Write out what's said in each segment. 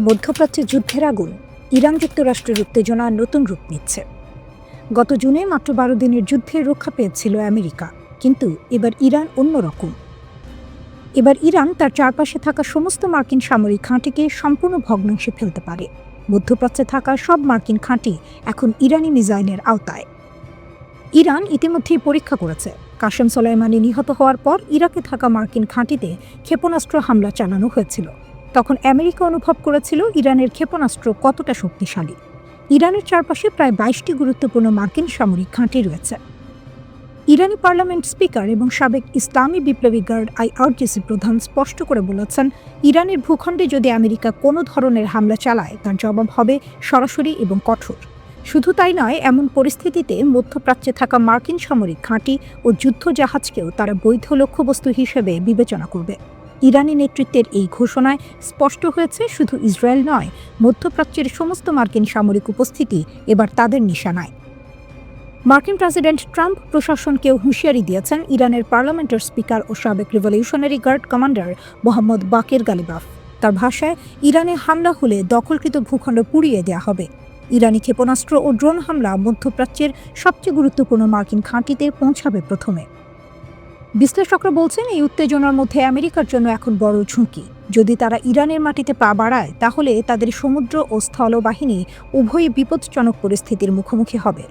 মধ্যপ্রাচ্যে যুদ্ধের আগুন, ইরান যুক্তরাষ্ট্রের উত্তেজনা নতুন রূপ নিচ্ছে। গত জুনে মাত্র ১২ দিনের যুদ্ধে রক্ষা পেয়েছিল আমেরিকা, কিন্তু এবার ইরান অন্যরকম। এবার ইরান তার চারপাশে থাকা সমস্ত মার্কিন সামরিক ঘাঁটিকে সম্পূর্ণ ভগ্নাংশে ফেলতে পারে। মধ্যপ্রাচ্যে থাকা সব মার্কিন ঘাঁটি এখন ইরানি মিসাইলের আওতায়। ইরান ইতিমধ্যেই পরীক্ষা করেছে। কাসেম সোলাইমানি নিহত হওয়ার পর ইরাকে থাকা মার্কিন ঘাঁটিতে ক্ষেপণাস্ত্র হামলা চালানো হয়েছিল। তখন আমেরিকা অনুভব করেছিল ইরানের ক্ষেপণাস্ত্র কতটা শক্তিশালী। ইরানের চারপাশে প্রায় ২২টি গুরুত্বপূর্ণ মার্কিন সামরিক ঘাঁটি রয়েছে। ইরানি পার্লামেন্ট স্পিকার এবং সাবেক ইসলামী বিপ্লবী গার্ড আইআরজিসি প্রধান স্পষ্ট করে বলেছেন, ইরানের ভূখণ্ডে যদি আমেরিকা কোনো ধরনের হামলা চালায় তার জবাব হবে সরাসরি এবং কঠোর। শুধু তাই নয়, এমন পরিস্থিতিতে মধ্যপ্রাচ্যে থাকা মার্কিন সামরিক ঘাঁটি ও যুদ্ধ জাহাজকেও তারা বৈধ লক্ষ্যবস্তু হিসেবে বিবেচনা করবে। ইরানি নেতৃত্বের এই ঘোষণায় স্পষ্ট হয়েছে, শুধু ইসরায়েল নয়, মধ্যপ্রাচ্যের সমস্ত মার্কিন সামরিক উপস্থিতি এবার তাদের নিশানায়। মার্কিন প্রেসিডেন্ট ট্রাম্প প্রশাসনকেও হুঁশিয়ারি দিয়েছেন ইরানের পার্লামেন্টের স্পিকার ও সাবেক রিভলিউশনারি গার্ড কমান্ডার মোহাম্মদ বাকির গালিবাফ। তার ভাষায়, ইরানে হামলা হলে দখলকৃত ভূখণ্ড পুড়িয়ে দেওয়া হবে। ইরানি ক্ষেপণাস্ত্র ও ড্রোন হামলা মধ্যপ্রাচ্যের সবচেয়ে গুরুত্বপূর্ণ মার্কিন ঘাঁটিতে পৌঁছাবে প্রথমে। বিশ্লেষকরা বলছেন, এই উত্তেজনার মধ্যে আমেরিকার জন্য এখন বড় ঝুঁকি। যদি তারা ইরানের মাটিতে পা বাড়ায়, তাহলে তাদের সমুদ্র ও স্থল বাহিনী উভয়ই বিপজ্জনক পরিস্থিতির মুখোমুখি হবে।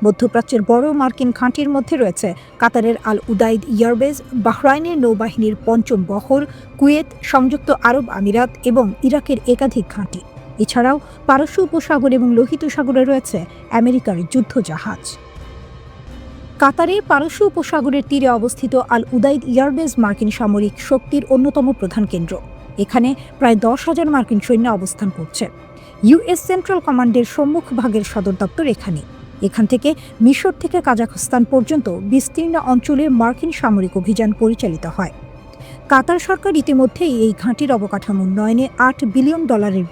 মধ্যপ্রাচ্যের বড় মার্কিন ঘাঁটির মধ্যে রয়েছে কাতারের আল উদাইদ এয়ারবেস, বাহরাইনের নৌবাহিনীর ৫ম বহর, কুয়েত, সংযুক্ত আরব আমিরাত এবং ইরাকের একাধিক ঘাঁটি। এছাড়াও পারস্য উপসাগর এবং লোহিত সাগরে রয়েছে আমেরিকার যুদ্ধ জাহাজ। কাতারে পারস্য উপসাগরের তীরে অবস্থিত আল উদাইদ এয়ারবেস মার্কিন সামরিক শক্তির অন্যতম প্রধান কেন্দ্র। এখানে প্রায় ১০,০০০ মার্কিন সৈন্য অবস্থান করছে। ইউএস সেন্ট্রাল কমান্ডের সম্মুখ ভাগের সদর দপ্তর এখানে। এখান থেকে মিশর থেকে কাজাখস্তান পর্যন্ত বিস্তীর্ণ অঞ্চলে মার্কিন সামরিক অভিযান পরিচালিত হয়। কাতার সরকার ইতিমধ্যেই এই ঘাঁটির অবকাঠামো উন্নয়নে $৮ বিলিয়ন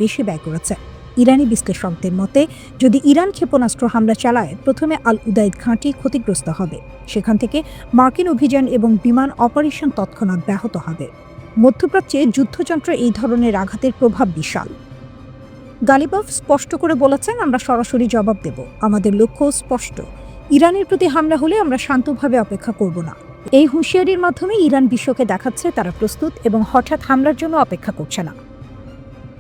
বেশি ব্যয় করেছে। ইরানি বিশ্লেষকদের মতে, যদি ইরান ক্ষেপণাস্ত্র হামলা চালায়, প্রথমে আল উদাইদ ঘাঁটি ক্ষতিগ্রস্ত হবে। সেখান থেকে মার্কিন অভিযান এবং বিমান অপারেশন তৎক্ষণাৎ ব্যাহত হবে। মধ্যপ্রাচ্যে যুদ্ধযন্ত্রে এই ধরনের আঘাতের প্রভাব বিশাল। গালিবাফ স্পষ্ট করে বলেছেন, আমরা সরাসরি জবাব দেব। আমাদের লক্ষ্য স্পষ্ট। ইরানের প্রতি হামলা হলে আমরা শান্তভাবে অপেক্ষা করব না। এই হুঁশিয়ারির মাধ্যমে ইরান বিশ্বকে দেখাচ্ছে তারা প্রস্তুত এবং হঠাৎ হামলার জন্য অপেক্ষা করছে না।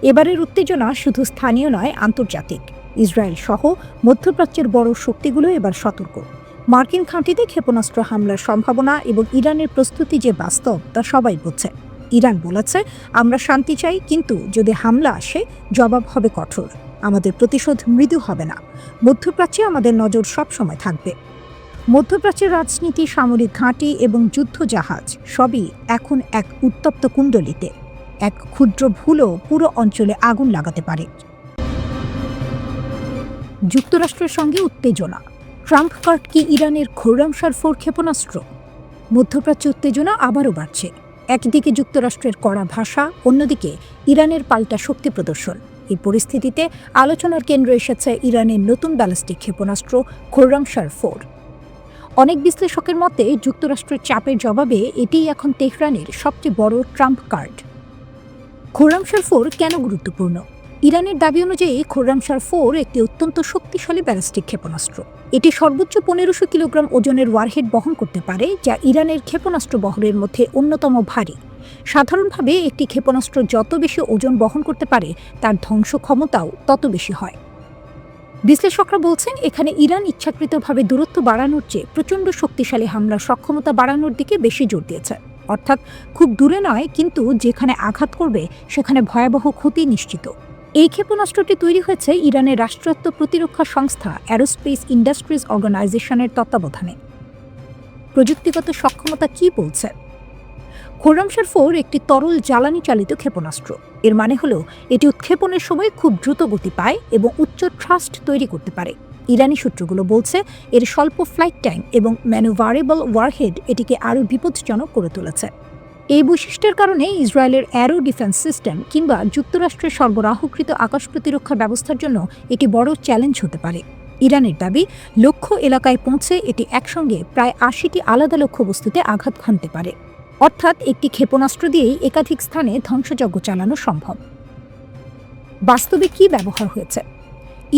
এবারের উত্তেজনা শুধু স্থানীয় নয়, আন্তর্জাতিক। ইসরায়েল সহ মধ্যপ্রাচ্যের বড় শক্তিগুলো এবার সতর্ক। মার্কিন ঘাঁটিতে ক্ষেপণাস্ত্র হামলার সম্ভাবনা এবং ইরানের প্রস্তুতি যে বাস্তব তা সবাই বুঝছে। ইরান বলেছে, আমরা শান্তি চাই, কিন্তু যদি হামলা আসে জবাব হবে কঠোর। আমাদের প্রতিশোধ মৃদু হবে না। মধ্যপ্রাচ্যে আমাদের নজর সবসময় থাকবে। মধ্যপ্রাচ্যের রাজনীতি, সামরিক ঘাঁটি এবং যুদ্ধ জাহাজ সবই এখন এক উত্তপ্ত কুণ্ডলিতে। এক ক্ষুদ্র ভুলও পুরো অঞ্চলে আগুন লাগাতে পারে। যুক্তরাষ্ট্রের সঙ্গে উত্তেজনা। ট্রাম্প কার্ড কি ইরানের খোরামশার 4 ক্ষেপণাস্ত্র? মধ্যপ্রাচ্য উত্তেজনা আবারও বাড়ছে। একদিকে যুক্তরাষ্ট্রের কড়া ভাষা, অন্যদিকে ইরানের পাল্টা শক্তি প্রদর্শন। এই পরিস্থিতিতে আলোচনার কেন্দ্রে এসেছে ইরানের নতুন ব্যালিস্টিক ক্ষেপণাস্ত্র খোরামশার 4। অনেক বিশ্লেষকের মতে, যুক্তরাষ্ট্রের চাপের জবাবে এটিই এখন তেহরানের সবচেয়ে বড় ট্রাম্প কার্ড। খোরামশার 4 কেন গুরুত্বপূর্ণ? ইরানের দাবি অনুযায়ী খোরামশার 4 একটি অত্যন্ত শক্তিশালী ব্যালিস্টিক ক্ষেপণাস্ত্র। এটি সর্বোচ্চ ১৫০০ কিলোগ্রাম ওজনের ওয়ারহেড বহন করতে পারে, যা ইরানের ক্ষেপণাস্ত্র বহরের মধ্যে অন্যতম ভারী। সাধারণভাবে একটি ক্ষেপণাস্ত্র যত বেশি ওজন বহন করতে পারে, তার ধ্বংস ক্ষমতাও তত বেশি হয়। বিশ্লেষকরা বলছেন, এখানে ইরান ইচ্ছাকৃতভাবে দূরত্ব বাড়ানোর চেয়ে প্রচণ্ড শক্তিশালী হামলার সক্ষমতা বাড়ানোর দিকে বেশি জোর দিয়েছে। অর্থাৎ খুব দূরে নয়, কিন্তু যেখানে আঘাত করবে সেখানে ভয়াবহ ক্ষতি নিশ্চিত। এই ক্ষেপণাস্ত্রটি তৈরি হয়েছে ইরানের রাষ্ট্রায়ত্ত প্রতিরক্ষা সংস্থা অ্যারোস্পেস ইন্ডাস্ট্রিজ অর্গানাইজেশনের তত্ত্বাবধানে। প্রযুক্তিগত সক্ষমতা কি বলছে? খোরামশার 4 একটি তরল জ্বালানি চালিত ক্ষেপণাস্ত্র। এর মানে হলো এটি উৎক্ষেপণের সময় খুব দ্রুত গতি পায় এবং উচ্চ থ্রাস্ট তৈরি করতে পারে। ইরানি সূত্রগুলো বলছে, এর স্বল্প ফ্লাইট টাইম এবং ম্যানুভারেবল ওয়ারহেড এটিকে আরও বিপজ্জনক করে তুলেছে। এই বৈশিষ্ট্যের কারণে ইসরায়েলের অ্যারো ডিফেন্স সিস্টেম কিংবা যুক্তরাষ্ট্রের সরবরাহকৃত আকাশ প্রতিরক্ষা ব্যবস্থার জন্য এটি বড় চ্যালেঞ্জ হতে পারে। ইরানের দাবি, লক্ষ্য এলাকায় পৌঁছে এটি একসঙ্গে প্রায় ৮০টি আলাদা লক্ষ্যবস্তুতে আঘাত হানতে পারে। অর্থাৎ একটি ক্ষেপণাস্ত্র দিয়েই একাধিক স্থানে ধ্বংসযজ্ঞ চালানো সম্ভব। বাস্তবে কি ব্যবহার হয়েছে?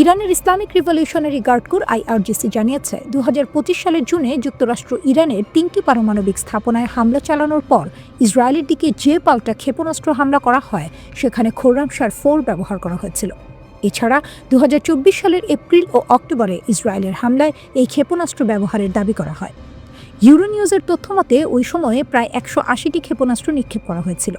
ইরানের Islamic revolutionary guard corps IRGC জানিয়েছে 2025 সালের জুনে যুক্তরাষ্ট্র ইরানের 3টি পারমাণবিক স্থাপনায় হামলা চালানোর পর ইসরায়েলের দিকে যে পাল্টা ক্ষেপণাস্ত্র হামলা করা হয় সেখানে খোরামশার 4 ব্যবহার করা হয়েছিল। এছাড়া 2024 সালের এপ্রিল ও অক্টোবরে ইসরায়েলের হামলায় এই ক্ষেপণাস্ত্র ব্যবহারের দাবি করা হয়। ইউরোনিউজের তথ্যমতে ওই সময়ে প্রায় 180টি ক্ষেপণাস্ত্র নিক্ষেপ করা হয়েছিল।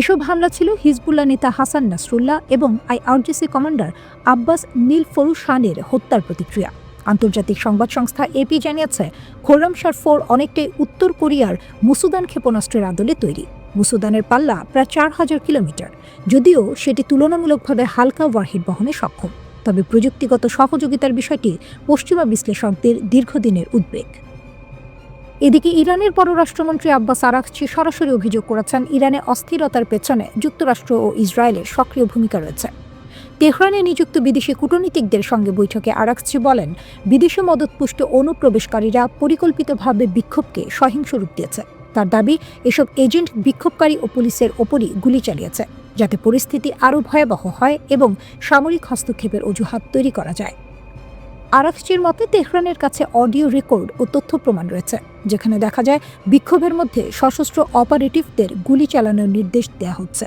এসব হামলা ছিল হিজবুল্লাহ নেতা হাসান নাসরুল্লাহ এবং IRGC কমান্ডার আব্বাস নীলফরুশানের হত্যার প্রতিক্রিয়া। আন্তর্জাতিক সংবাদ সংস্থা AP জানিয়েছে খোরামশার 4 অনেকটাই উত্তর কোরিয়ার মুসুদান ক্ষেপণাস্ত্রের আদলে তৈরি। মুসুদানের পাল্লা প্রায় 4000 কিলোমিটার, যদিও সেটি তুলনামূলকভাবে হালকা ওয়ারহেড বহনে সক্ষম। তবে প্রযুক্তিগত সহযোগিতার বিষয়টি পশ্চিমা বিশ্লেষকদের দীর্ঘদিনের উদ্বেগ। এদিকে ইরানের পররাষ্ট্রমন্ত্রী আব্বাস আরাগচি সরাসরি অভিযোগ করেছেন ইরানে অস্থিরতার পেছনে যুক্তরাষ্ট্র ও ইসরায়েলের সক্রিয় ভূমিকা রয়েছে। তেহরানে নিযুক্ত বিদেশি কূটনীতিকদের সঙ্গে বৈঠকে আরাগচি বলেন, বিদেশি মদতপুষ্ট অনুপ্রবেশকারীরা পরিকল্পিতভাবে বিক্ষোভকে সহিংস রূপ দিয়েছে। তার দাবি, এসব এজেন্ট বিক্ষোভকারী ও পুলিশের ওপরই গুলি চালিয়েছে, যাতে পরিস্থিতি আরও ভয়াবহ হয় এবং সামরিক হস্তক্ষেপের অজুহাত তৈরি করা যায়। আরাগচির মতে তেহরানের কাছে অডিও রেকর্ড ও তথ্য প্রমাণ রয়েছে, যেখানে দেখা যায় বিক্ষোভের মধ্যে সশস্ত্র অপারেটিভদের গুলি চালানোর নির্দেশ দেওয়া হচ্ছে।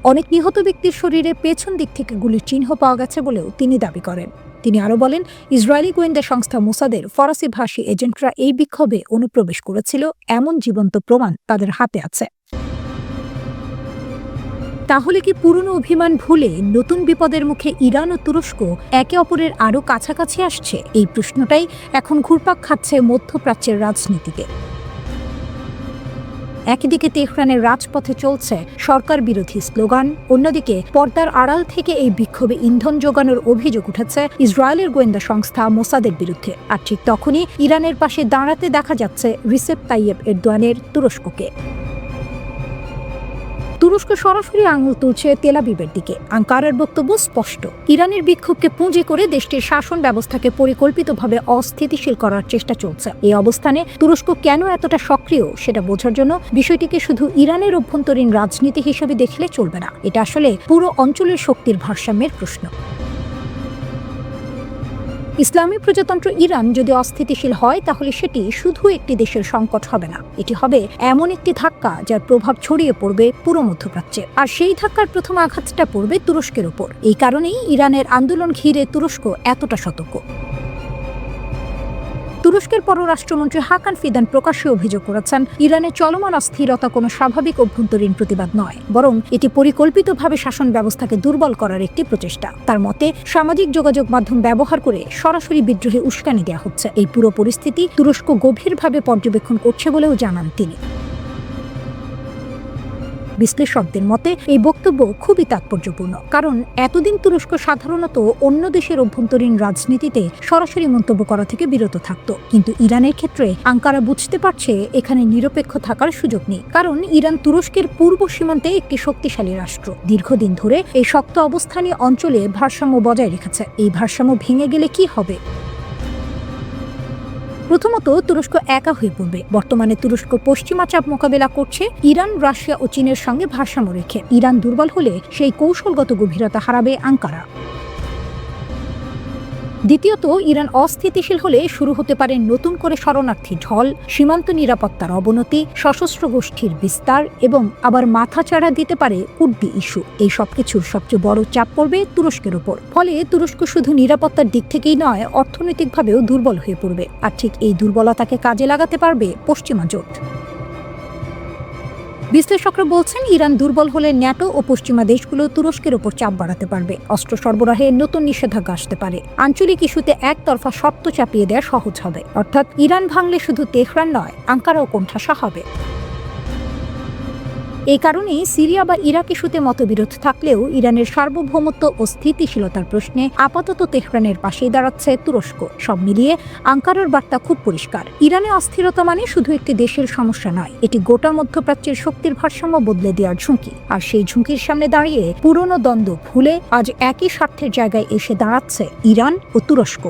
অনেক নিহত ব্যক্তির শরীরে পেছন দিক থেকে গুলির চিহ্ন পাওয়া গেছে বলেও তিনি দাবি করেন। তিনি আরও বলেন, ইসরায়েলি গোয়েন্দা সংস্থা মোসাদের ফরাসি ভাষী এজেন্টরা এই বিক্ষোভে অনুপ্রবেশ করেছিল এমন জীবন্ত প্রমাণ তাদের হাতে আছে। তাহলে কি পুরনো অভিমান ভুলে নতুন বিপদের মুখে ইরান ও তুরস্ক একে অপরের আরও কাছাকাছি আসছে? এই প্রশ্নটাই এখন ঘুরপাক খাচ্ছে মধ্যপ্রাচ্যের রাজনীতিতে। একদিকে তেহরানের রাজপথে চলছে সরকার বিরোধী স্লোগান, অন্যদিকে পর্দার আড়াল থেকে এই বিক্ষোভে ইন্ধন যোগানোর অভিযোগ উঠেছে ইসরায়েলের গোয়েন্দা সংস্থা মোসাদের বিরুদ্ধে। আর ঠিক তখনই ইরানের পাশে দাঁড়াতে দেখা যাচ্ছে রিসেপ তাইয়েপ এরদোয়ানের তুরস্ককে। তুরস্ক সরাসরি আঙুল তুলছে তেল আবিবের দিকে। আঙ্কারার বক্তব্য স্পষ্ট, ইরানের বিক্ষোভকে পুঁজি করে দেশটির শাসন ব্যবস্থাকে পরিকল্পিতভাবে অস্থিতিশীল করার চেষ্টা চলছে। এই অবস্থানে তুরস্ক কেন এতটা সক্রিয় সেটা বোঝার জন্য বিষয়টিকে শুধু ইরানের অভ্যন্তরীণ রাজনীতি হিসেবে দেখলে চলবে না। এটা আসলে পুরো অঞ্চলের শক্তির ভারসাম্যের প্রশ্ন। ইসলামী প্রজাতন্ত্র ইরান যদি অস্থিতিশীল হয়, তাহলে সেটি শুধু একটি দেশের সংকট হবে না, এটি হবে এমন একটি ধাক্কা যার প্রভাব ছড়িয়ে পড়বে পুরো মধ্যপ্রাচ্যে। আর সেই ধাক্কার প্রথম আঘাতটা পড়বে তুরস্কের ওপর। এই কারণেই ইরানের আন্দোলন ঘিরে তুরস্ক এতটা সতর্ক। তুরস্কের পররাষ্ট্রমন্ত্রী হাকান ফিদান প্রকাশ্যে অভিযোগ করেছেন, ইরানের চলমান অস্থিরতা কোনো স্বাভাবিক অভ্যন্তরীণ প্রতিবাদ নয়, বরং এটি পরিকল্পিতভাবে শাসন ব্যবস্থাকে দুর্বল করার একটি প্রচেষ্টা। তার মতে, সামাজিক যোগাযোগ মাধ্যম ব্যবহার করে সরাসরি বিদ্রোহে উস্কানি দেওয়া হচ্ছে। এই পুরো পরিস্থিতি তুরস্ক গভীরভাবে পর্যবেক্ষণ করছে বলেও জানান তিনি। বিশ্লেষকদের মতে এই বক্তব্য খুবই তাৎপর্যপূর্ণ, কারণ এতদিন তুরস্ক সাধারণত অন্য দেশের অভ্যন্তরীণ রাজনীতিতে সরাসরি মন্তব্য করা থেকে বিরত থাকত। কিন্তু ইরানের ক্ষেত্রে আঙ্কারা বুঝতে পারছে এখানে নিরপেক্ষ থাকার সুযোগ নেই, কারণ ইরান তুরস্কের পূর্ব সীমান্তে একটি শক্তিশালী রাষ্ট্র। দীর্ঘদিন ধরে এই শক্ত অবস্থানীয় অঞ্চলে ভারসাম্য বজায় রেখেছে। এই ভারসাম্য ভেঙে গেলে কি হবে? প্রথমত, তুরস্ক একা হয়ে পড়বে। বর্তমানে তুরস্ক পশ্চিমা চাপ মোকাবেলা করছে ইরান, রাশিয়া ও চীনের সঙ্গে ভারসাম্য রেখে। ইরান দুর্বল হলে সেই কৌশলগত গভীরতা হারাবে আঙ্কারা। দ্বিতীয়ত, ইরান অস্থিতিশীল হলে শুরু হতে পারে নতুন করে শরণার্থী ঢল, সীমান্ত নিরাপত্তার অবনতি, সশস্ত্র গোষ্ঠীর বিস্তার এবং আবার মাথাচাড়া দিতে পারে কুর্দি ইস্যু। এই সবকিছুর সবচেয়ে বড় চাপ পড়বে তুরস্কের ওপর। ফলে তুরস্ক শুধু নিরাপত্তার দিক থেকেই নয়, অর্থনৈতিকভাবেও দুর্বল হয়ে পড়বে। আর ঠিক এই দুর্বলতাকে কাজে লাগাতে পারবে পশ্চিমা জোট। বিশ্লেষকরা বলছেন, ইরান দুর্বল হলে ন্যাটো ও পশ্চিমা দেশগুলো তুরস্কের ওপর চাপ বাড়াতে পারবে। অস্ত্র সরবরাহে নতুন নিষেধাজ্ঞা আসতে পারে। আঞ্চলিক ইস্যুতে একতরফা শর্ত চাপিয়ে দেওয়া সহজ হবে। অর্থাৎ ইরান ভাঙলে শুধু তেহরান নয়, আঙ্কারাও কোণঠাসা হবে। এই কারণেই সিরিয়া বা ইরাক ইস্যুতে মতবিরোধ থাকলেও ইরানের সার্বভৌমত্ব ও স্থিতিশীলতার প্রশ্নে আপাতত তেহরানের পাশেই দাঁড়াচ্ছে তুরস্ক। সব মিলিয়ে আঙ্কারার বার্তা খুব পরিষ্কার, ইরানে অস্থিরতা মানে শুধু একটি দেশের সমস্যা নয়, এটি গোটা মধ্যপ্রাচ্যের শক্তির ভারসাম্য বদলে দেওয়ার ঝুঁকি। আর সেই ঝুঁকির সামনে দাঁড়িয়ে পুরনো দ্বন্দ্ব ভুলে আজ একই স্বার্থের জায়গায় এসে দাঁড়াচ্ছে ইরান ও তুরস্ক।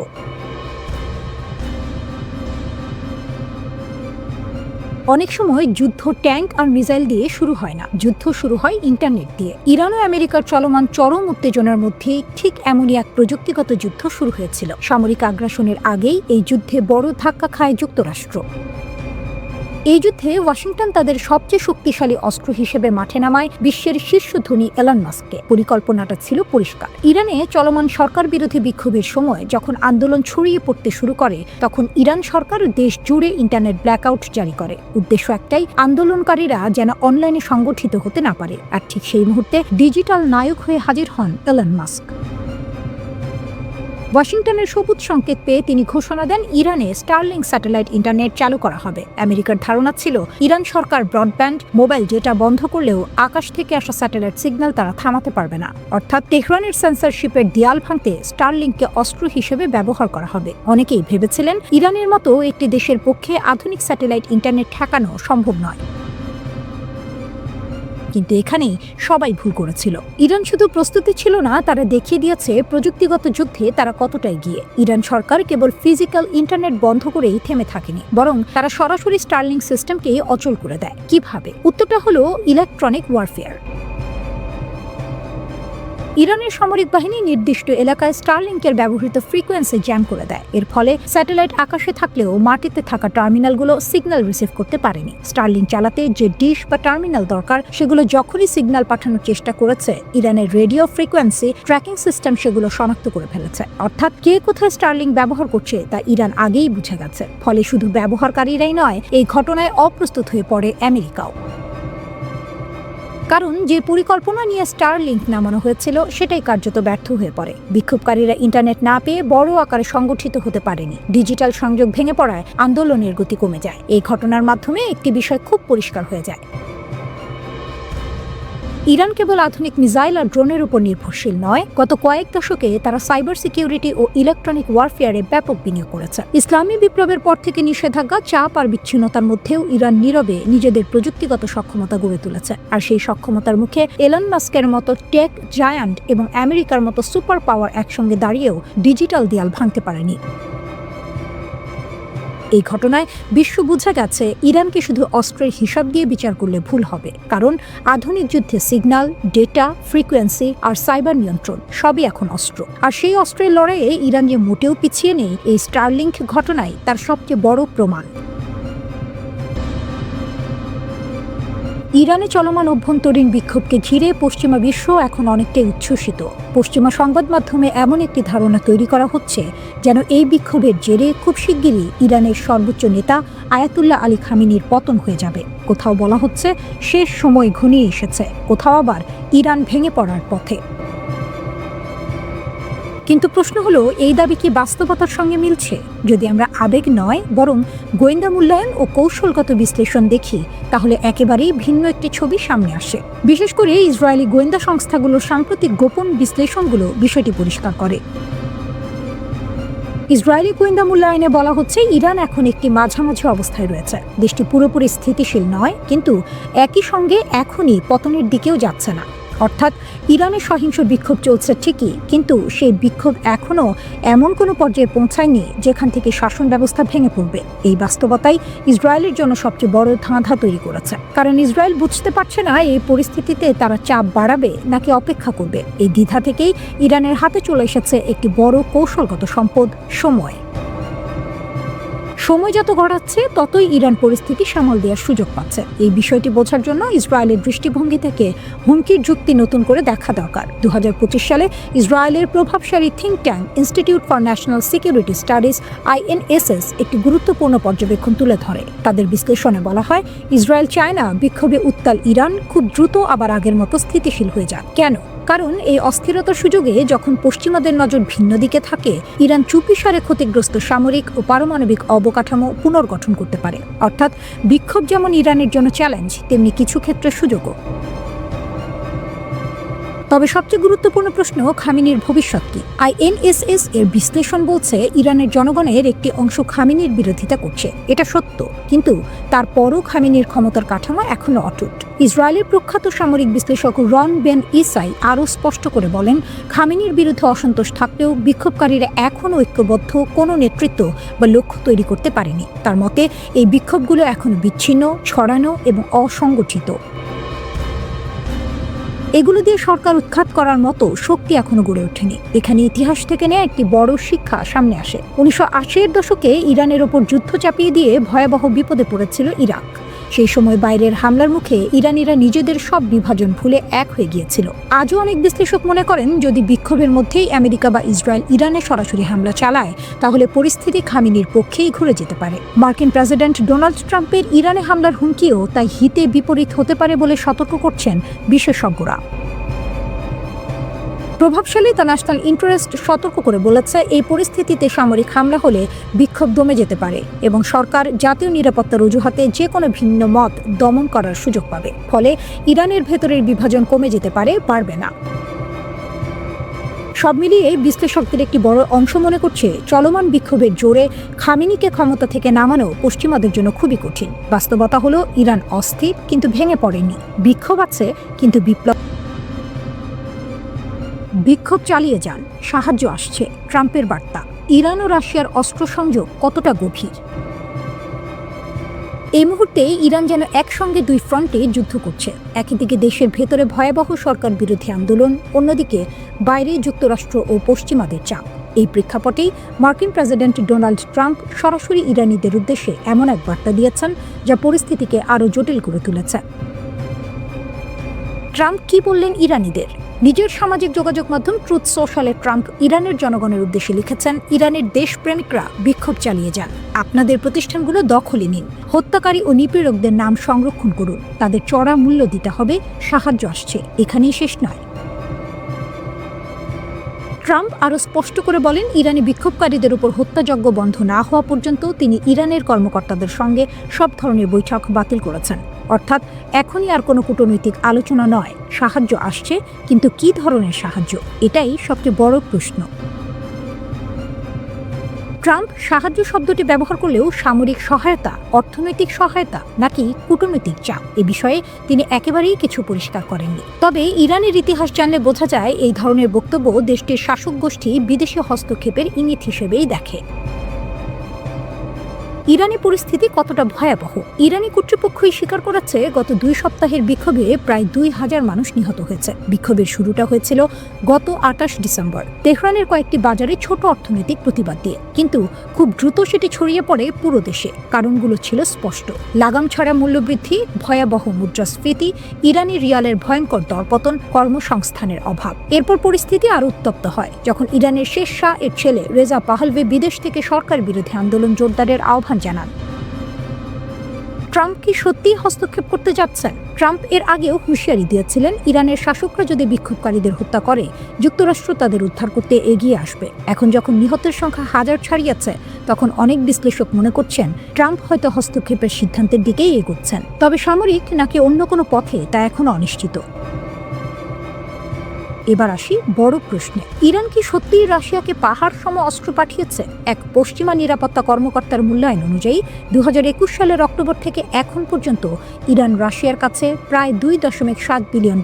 অনেক সময় যুদ্ধ ট্যাঙ্ক আর মিসাইল দিয়ে শুরু হয় না, যুদ্ধ শুরু হয় ইন্টারনেট দিয়ে। ইরান ও আমেরিকার চলমান চরম উত্তেজনার মধ্যে ঠিক এমনই এক প্রযুক্তিগত যুদ্ধ শুরু হয়েছিল। সামরিক আগ্রাসনের আগেই এই যুদ্ধে বড় ধাক্কা খায় যুক্তরাষ্ট্র। এই যুদ্ধে ওয়াশিংটন তাদের সবচেয়ে শক্তিশালী অস্ত্র হিসেবে মাঠে নামায় বিশ্বের শীর্ষ ধনী এলন মাস্ককে। পরিকল্পনাটা ছিল পরিষ্কার। ইরানে চলমান সরকার বিরোধী বিক্ষোভের সময় যখন আন্দোলন ছড়িয়ে পড়তে শুরু করে, তখন ইরান সরকার দেশ জুড়ে ইন্টারনেট ব্ল্যাকআউট জারি করে। উদ্দেশ্য একটাই, আন্দোলনকারীরা যেন অনলাইনে সংগঠিত হতে না পারে। আর ঠিক সেই মুহূর্তে ডিজিটাল নায়ক হয়ে হাজির হন এলন মাস্ক। ওয়াশিংটনের সবুজ সংকেত পেয়ে তিনি ঘোষণা দেন ইরানে স্টারলিংক স্যাটেলাইট ইন্টারনেট চালু করা হবে। আমেরিকার ধারণা ছিল ইরান সরকার ব্রডব্যান্ড মোবাইল ডেটা বন্ধ করলেও আকাশ থেকে আসা স্যাটেলাইট সিগন্যাল তারা থামাতে পারবে না। অর্থাৎ তেহরানের সেন্সরশিপের দেয়াল ভাঙতে স্টারলিংককে অস্ত্র হিসেবে ব্যবহার করা হবে। অনেকেই ভেবেছিলেন ইরানের মতো একটি দেশের পক্ষে আধুনিক স্যাটেলাইট ইন্টারনেট ঠেকানো সম্ভব নয়। কিন্তু এখানেই সবাই ভুল করেছিল। ইরান শুধু প্রস্তুতি ছিল না, তারা দেখিয়ে দিয়েছে প্রযুক্তিগত যুদ্ধে তারা কতটা এগিয়ে। ইরান সরকার কেবল ফিজিক্যাল ইন্টারনেট বন্ধ করেই থেমে থাকেনি, বরং তারা সরাসরি স্টারলিংক সিস্টেমকে অচল করে দেয়। কিভাবে? উত্তরটা হলো ইলেকট্রনিক ওয়ারফেয়ার। ইরানের সামরিক বাহিনী নির্দিষ্ট এলাকায় স্টারলিংকের ব্যবহৃত ফ্রিকোয়েন্সি জ্যাম করে দেয়। এর ফলে স্যাটেলাইট আকাশে থাকলেও মাটিতে থাকা টার্মিনালগুলো সিগন্যাল রিসিভ করতে পারেনি। স্টারলিংক চালাতে যে ডিশ বা টার্মিনাল দরকার, সেগুলো যখনই সিগন্যাল পাঠানোর চেষ্টা করেছে, ইরানের রেডিও ফ্রিকোয়েন্সি ট্র্যাকিং সিস্টেম সেগুলো শনাক্ত করে ফেলেছে। অর্থাৎ কে কোথায় স্টারলিংক ব্যবহার করছে তা ইরান আগেই বুঝে গেছে। ফলে শুধু ব্যবহারকারীরাই নয়, এই ঘটনায় অপ্রস্তুত হয়ে পড়ে আমেরিকাও। কারণ যে পরিকল্পনা নিয়ে স্টারলিংক নামানো হয়েছিল সেটাই কার্যত ব্যর্থ হয়ে পড়ে। বিক্ষোভকারীরা ইন্টারনেট না পেয়ে বড় আকারে সংগঠিত হতে পারেনি। ডিজিটাল সংযোগ ভেঙে পড়ায় আন্দোলনের গতি কমে যায়। এই ঘটনার মাধ্যমে একটি বিষয় খুব পরিষ্কার হয়ে যায়, ইরান কেবল আধুনিক মিসাইল আর ড্রোনের উপর নির্ভরশীল নয়, গত কয়েক দশকে তারা সাইবার সিকিউরিটি ও ইলেকট্রনিক ওয়ারফেয়ারে ব্যাপক বিনিয়োগ করেছে। ইসলামী বিপ্লবের পর থেকে নিষেধাজ্ঞা, চাপ আর বিচ্ছিন্নতার মধ্যেও ইরান নীরবে নিজেদের প্রযুক্তিগত সক্ষমতা গড়ে তুলেছে। আর সেই সক্ষমতার মুখে এলন মাস্কের মতো টেক জায়ান্ট এবং আমেরিকার মতো সুপার পাওয়ার একসঙ্গে দাঁড়িয়েও ডিজিটাল দেয়াল ভাঙতে পারেনি। এই ঘটনায় বিশ্ব বুঝে গেছে ইরানকে শুধু অস্ত্রের হিসাব দিয়ে বিচার করলে ভুল হবে। কারণ আধুনিক যুদ্ধে সিগন্যাল, ডেটা, ফ্রিকোয়েন্সি আর সাইবার নিয়ন্ত্রণ সবই এখন অস্ত্র। আর সেই অস্ত্রের লড়াইয়ে ইরান যে মোটেও পিছিয়ে নেই, এই স্টারলিংক ঘটনাই তার সবচেয়ে বড় প্রমাণ। ইরানে চলমান অভ্যন্তরীণ বিক্ষোভকে ঘিরে পশ্চিমা বিশ্ব এখন অনেকটাই উচ্ছ্বসিত। পশ্চিমা সংবাদ মাধ্যমে এমন একটি ধারণা তৈরি করা হচ্ছে যেন এই বিক্ষোভের জেরে খুব শিগগিরই ইরানের সর্বোচ্চ নেতা আয়াতুল্লাহ আলী খামেনির পতন হয়ে যাবে। কোথাও বলা হচ্ছে শেষ সময় ঘনিয়ে এসেছে, কোথাও আবার ইরান ভেঙে পড়ার পথে। কিন্তু প্রশ্ন হলো, এই দাবি কি বাস্তবতার সঙ্গে মিলছে? যদি আমরা আবেগ নয় বরং গোয়েন্দা মূল্যায়ন ও কৌশলগত বিশ্লেষণ দেখি, তাহলে একেবারেই ভিন্ন একটি ছবি সামনে আসে। বিশেষ করে ইসরায়েলি গোয়েন্দা সংস্থাগুলোর সাম্প্রতিক গোপন বিশ্লেষণগুলো বিষয়টি পরিষ্কার করে। ইসরায়েলি গোয়েন্দা মূল্যায়নে বলা হচ্ছে ইরান এখন একটি মাঝামাঝি অবস্থায় রয়েছে। দেশটি পুরোপুরি স্থিতিশীল নয়, কিন্তু একই সঙ্গে এখনই পতনের দিকেও যাচ্ছে না। অর্থাৎ ইরানের সহিংস বিক্ষোভ চলছে ঠিকই, কিন্তু সেই বিক্ষোভ এখনও এমন কোনো পর্যায়ে পৌঁছায়নি যেখান থেকে শাসন ব্যবস্থা ভেঙে পড়বে। এই বাস্তবতাই ইসরায়েলের জন্য সবচেয়ে বড় ধাঁধা তৈরি করেছে। কারণ ইসরায়েল বুঝতে পারছে না এই পরিস্থিতিতে তারা চাপ বাড়াবে নাকি অপেক্ষা করবে। এই দ্বিধা থেকেই ইরানের হাতে চলে এসেছে একটি বড় কৌশলগত সম্পদ, সময়। সময় যত গড়াচ্ছে ততই ইরান পরিস্থিতি সামাল দেওয়ার সুযোগ পাচ্ছে। এই বিষয়টি বোঝার জন্য ইসরায়েলের দৃষ্টিভঙ্গি থেকে হুমকির যুক্তি নতুন করে দেখা দরকার। 2025 সালে ইসরায়েলের প্রভাবশালী think tank institute for national security studies INSS একটি গুরুত্বপূর্ণ পর্যবেক্ষণ তুলে ধরে। তাদের বিশ্লেষণে বলা হয়, ইসরায়েল চায় না বিক্ষোভে উত্তাল ইরান খুব দ্রুত আবার আগের মতো স্থিতিশীল হয়ে যাক। কেন? কারণ এই অস্থিরতার সুযোগে যখন পশ্চিমাদের নজর ভিন্ন দিকে থাকে, ইরান চুপিসারে ক্ষতিগ্রস্ত সামরিক ও পারমাণবিক অবকাঠামো পুনর্গঠন করতে পারে। অর্থাৎ বিক্ষোভ যেমন ইরানের জন্য চ্যালেঞ্জ, তেমনি কিছু ক্ষেত্রে সুযোগও। তবে সবচেয়ে গুরুত্বপূর্ণ প্রশ্ন, খামেনির ভবিষ্যৎ কি? আইএনএসএস এর বিশ্লেষণ বলছে ইরানের জনগণের একটি অংশ খামেনির বিরোধিতা করছে। এটা সত্য, কিন্তু তারপরও খামেনির ক্ষমতার কাঠামো এখনো অটুট। ইসরায়েলের প্রখ্যাত সামরিক বিশ্লেষক রন বেন ইসাই আরও স্পষ্ট করে বলেন, খামেনির বিরুদ্ধে অসন্তোষ থাকলেও বিক্ষোভকারীরা এখনও ঐক্যবদ্ধ কোনো নেতৃত্ব বা লক্ষ্য তৈরি করতে পারেনি। তার মতে এই বিক্ষোভগুলো এখনও বিচ্ছিন্ন, ছড়ানো এবং অসংগঠিত। এগুলো দিয়ে সরকার উৎখাত করার মতো শক্তি এখনো গড়ে ওঠেনি। এখানে ইতিহাস থেকে নেওয়া একটি বড় শিক্ষা সামনে আসে। 1980-এর দশকে ইরানের ওপর যুদ্ধ চাপিয়ে দিয়ে ভয়াবহ বিপদে পড়েছিল ইরাক। সেই সময় বাইরের হামলার মুখে ইরানিরা নিজেদের সব বিভাজন ভুলে এক হয়ে গিয়েছিল। আজও অনেক বিশ্লেষক মনে করেন, যদি বিক্ষোভের মধ্যেই আমেরিকা বা ইসরায়েল ইরানে সরাসরি হামলা চালায়, তাহলে পরিস্থিতি খামেনির পক্ষেই ঘুরে যেতে পারে। মার্কিন প্রেসিডেন্ট ডোনাল্ড ট্রাম্পের ইরানে হামলার হুমকিও তাই হিতে বিপরীত হতে পারে বলে সতর্ক করছেন বিশেষজ্ঞরা। প্রভাবশালী দ্য ন্যাশনাল ইন্টারেস্ট সতর্ক করে বলেছে, এই পরিস্থিতিতে সামরিক হামলা হলে বিক্ষোভ দমে যেতে পারে এবং সরকার জাতীয় নিরাপত্তার অজুহাতে যে কোনো ভিন্ন মত দমন করার সুযোগ পাবে। ফলে ইরানের ভেতরের বিভাজন কমে যেতে পারে, বাড়বে না। সব মিলিয়ে বিশ্লেষকদের একটি বড় অংশ মনে করছে, চলমান বিক্ষোভের জোরে খামেনিকে ক্ষমতা থেকে নামানো পশ্চিমাদের জন্য খুবই কঠিন। বাস্তবতা হলো, ইরান অস্থির কিন্তু ভেঙে পড়েনি। বিক্ষোভ আছে কিন্তু বিক্ষোভ চালিয়ে যান, সাহায্য আসছে। ট্রাম্পের বার্তা, ইরান ও রাশিয়ার অস্ত্র সংযোগ কতটা গভীর? এই মুহূর্তে ইরান যেন একসঙ্গে দুই ফ্রন্টে যুদ্ধ করছে। একদিকে দেশের ভেতরে ভয়াবহ সরকার বিরোধী আন্দোলন, অন্যদিকে বাইরে যুক্তরাষ্ট্র ও পশ্চিমাদের চাপ। এই প্রেক্ষাপটেই মার্কিন প্রেসিডেন্ট ডোনাল্ড ট্রাম্প সরাসরি ইরানিদের উদ্দেশ্যে এমন এক বার্তা দিয়েছেন, যা পরিস্থিতিকে আরও জটিল করে তুলেছে। ট্রাম্প কি বললেন ইরানিদের? নিজের সামাজিক যোগাযোগ মাধ্যম ট্রুথ সোশ্যালে ট্রাম্প ইরানের জনগণের উদ্দেশ্যে লিখেছেন, ইরানের দেশপ্রেমিকরা বিক্ষোভ চালিয়ে যান, আপনাদের প্রতিষ্ঠানগুলো দখলে নিন, হত্যাকারী ও নিপীড়কদের নাম সংরক্ষণ করুন, তাদের চড়া মূল্য দিতে হবে, সাহায্য আসছে, এখানেই শেষ নয়। ট্রাম্প আরও স্পষ্ট করে বলেন, ইরানি বিক্ষোভকারীদের উপর হত্যাযজ্ঞ বন্ধ না হওয়া পর্যন্ত তিনি ইরানের কর্মকর্তাদের সঙ্গে সব ধরনের বৈঠক বাতিল করেছেন। অর্থাৎ এখনই আর কোনো কূটনৈতিক আলোচনা নয়, সাহায্য আসছে, কিন্তু কী ধরনের সাহায্য, এটাই সবচেয়ে বড় প্রশ্ন। ট্রাম্প সাহায্য শব্দটি ব্যবহার করলেও সামরিক সহায়তা, অর্থনৈতিক সহায়তা নাকি কূটনৈতিক চাপ, এ বিষয়ে তিনি একেবারেই কিছু পরিষ্কার করেননি। তবে ইরানের ইতিহাস জানলে বোঝা যায়, এই ধরনের বক্তব্য দেশটির শাসক গোষ্ঠী বিদেশি হস্তক্ষেপের ইঙ্গিত হিসেবেই দেখে। ইরানি পরিস্থিতি কতটা ভয়াবহ? ইরানি কর্তৃপক্ষই স্বীকার করেছে, গত 2 সপ্তাহের বিক্ষোভে প্রায় 2000 মানুষ নিহত হয়েছে। বিক্ষোভের শুরুটা হয়েছিল গত 28 ডিসেম্বর তেহরানের কয়েকটি বাজারে ছোট অর্থনৈতিক প্রতিবাদ দিয়ে, কিন্তু খুব দ্রুত সেটি ছড়িয়ে পড়ে পুরো দেশে। কারণগুলো ছিল স্পষ্ট: লাগাম ছাড়া মূল্যবৃদ্ধি, ভয়াবহ মুদ্রাস্ফীতি, ইরানি রিয়ালের ভয়ঙ্কর দরপতন, কর্মসংস্থানের অভাব। এরপর পরিস্থিতি আরও উত্তপ্ত হয় যখন ইরানের শেষ শাহ এর ছেলে রেজা পাহলভি বিদেশ থেকে সরকার বিরোধী আন্দোলন জোরদারের আহ্বান জানান। ট্রাম্প কি সত্যিই হস্তক্ষেপ করতে যাচ্ছেন? ট্রাম্প এর আগেও হুঁশিয়ারি দিয়েছিলেন, ইরানের শাসকরা যদি বিক্ষোভকারীদের হত্যা করে, যুক্তরাষ্ট্র তাদের উদ্ধার করতে এগিয়ে আসবে। এখন যখন নিহতের সংখ্যা 1000 ছাড়িয়েছে, তখন অনেক বিশ্লেষক মনে করছেন, ট্রাম্প হয়তো হস্তক্ষেপের সিদ্ধান্তের দিকেই এগোচ্ছেন। তবে সামরিক নাকি অন্য কোনো পথে, তা এখনো অনিশ্চিত। এবার আসি বড় প্রশ্নে, ইরান কি সত্যিই রাশিয়াকে পাহাড় সম অস্ত্র পাঠিয়েছে? এক পশ্চিমা নিরাপত্তা কর্মকর্তার মূল্যায়ন অনুযায়ী 2021 সালের অক্টোবর থেকে এখন পর্যন্ত ইরান রাশিয়ার কাছে প্রায় $2.7 বিলিয়ন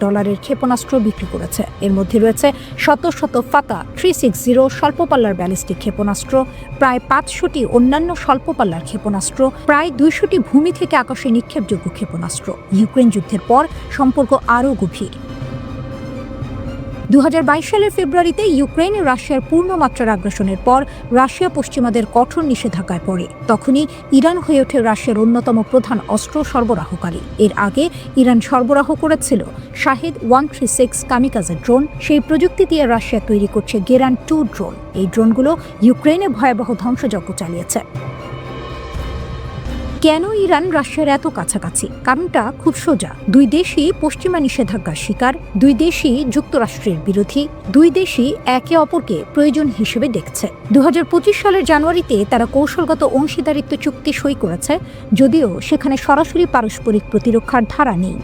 ক্ষেপণাস্ত্র বিক্রি করেছে। এর মধ্যে রয়েছে শত শত ফাতা 360 স্বল্পপাল্লার ব্যালিস্টিক ক্ষেপণাস্ত্র, প্রায় 500টি অন্যান্য স্বল্পপাল্লার ক্ষেপণাস্ত্র, প্রায় 200টি ভূমি থেকে আকাশে নিক্ষেপযোগ্য ক্ষেপণাস্ত্র। ইউক্রেন যুদ্ধের পর সম্পর্ক আরও গভীর। 2022 সালের ফেব্রুয়ারিতে ইউক্রেনে রাশিয়ার পূর্ণমাত্রার আগ্রাসনের পর রাশিয়া পশ্চিমাদের কঠোর নিষেধাজ্ঞায় পড়ে। তখনই ইরান হয়ে ওঠে রাশিয়ার অন্যতম প্রধান অস্ত্র সরবরাহকারী। এর আগে ইরান সরবরাহ করেছিল শাহেদ 136 কামিকাজে ড্রোন। সেই প্রযুক্তি দিয়ে রাশিয়া তৈরি করছে গেরান 2 ড্রোন। এই ড্রোনগুলো ইউক্রেনে ভয়াবহ ধ্বংসযজ্ঞ চালিয়েছে। কেন ইরান রাশিয়ার এত কাছাকাছি? কারণটা খুব সোজা। দুই দেশই পশ্চিমা নিষেধাজ্ঞার শিকার, দুই দেশই যুক্তরাষ্ট্রের বিরোধী, দুই দেশই একে অপরকে প্রয়োজন হিসেবে দেখছে। 2025 সালের জানুয়ারিতে তারা কৌশলগত অংশীদারিত্ব চুক্তি সই করেছে, যদিও সেখানে সরাসরি পারস্পরিক প্রতিরক্ষার ধারা নেই।